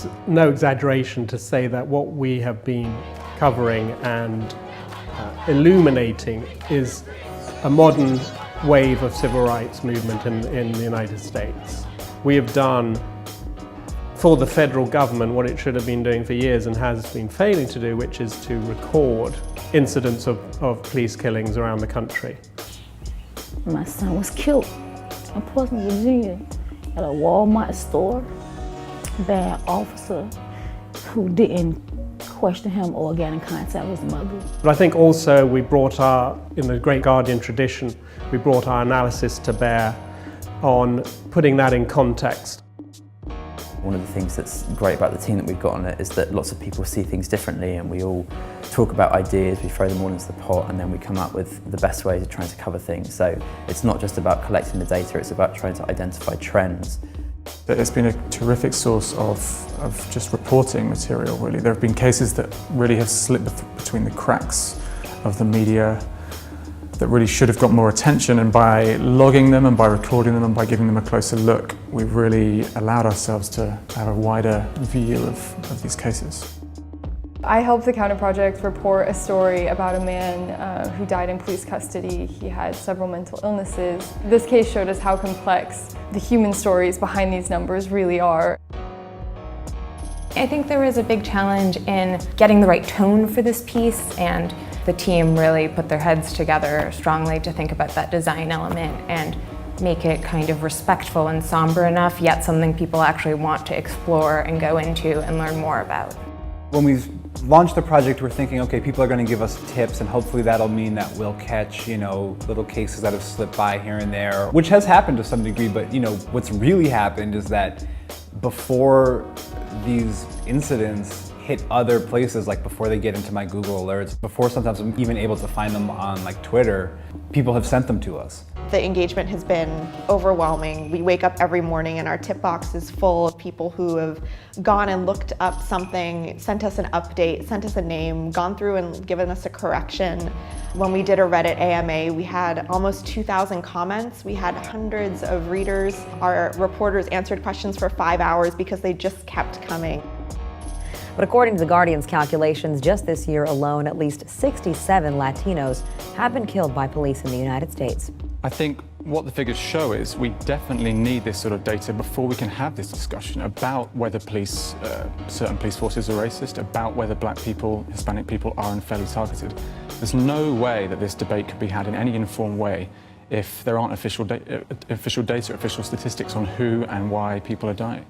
It's no exaggeration to say that what we have been covering and illuminating is a modern wave of civil rights movement in the United States. We have done for the federal government what it should have been doing for years and has been failing to do, which is to record incidents of police killings around the country. My son was killed in Portsmouth, Virginia, at a Walmart store by an officer who didn't question him or get in contact with his mother. But I think also we brought in the Great Guardian tradition, we brought our analysis to bear on putting that in context. One of the things that's great about the team that we've got on it is that lots of people see things differently, and we all talk about ideas, we throw them all into the pot, and then we come up with the best ways of trying to cover things. So it's not just about collecting the data, it's about trying to identify trends. It's been a terrific source of just reporting material, really. There have been cases that really have slipped between the cracks of the media that really should have got more attention, and by logging them and by recording them and by giving them a closer look, we've really allowed ourselves to have a wider view of these cases. I helped the Counter Project report a story about a man who died in police custody. He had several mental illnesses. This case showed us how complex the human stories behind these numbers really are. I think there was a big challenge in getting the right tone for this piece, and the team really put their heads together strongly to think about that design element and make it kind of respectful and somber enough, yet something people actually want to explore and go into and learn more about. When we've launched the project, we're thinking, okay, people are going to give us tips, and hopefully that'll mean that we'll catch, little cases that have slipped by here and there, which has happened to some degree, but what's really happened is that before these incidents hit other places, like before they get into my Google alerts, before sometimes I'm even able to find them on like Twitter, people have sent them to us. The engagement has been overwhelming. We wake up every morning and our tip box is full of people who have gone and looked up something, sent us an update, sent us a name, gone through and given us a correction. When we did a Reddit AMA, we had almost 2,000 comments. We had hundreds of readers. Our reporters answered questions for 5 hours because they just kept coming. But according to The Guardian's calculations, just this year alone, at least 67 Latinos have been killed by police in the United States. I think what the figures show is we definitely need this sort of data before we can have this discussion about whether certain police forces are racist, about whether black people, Hispanic people are unfairly targeted. There's no way that this debate could be had in any informed way if there aren't official data, official statistics on who and why people are dying.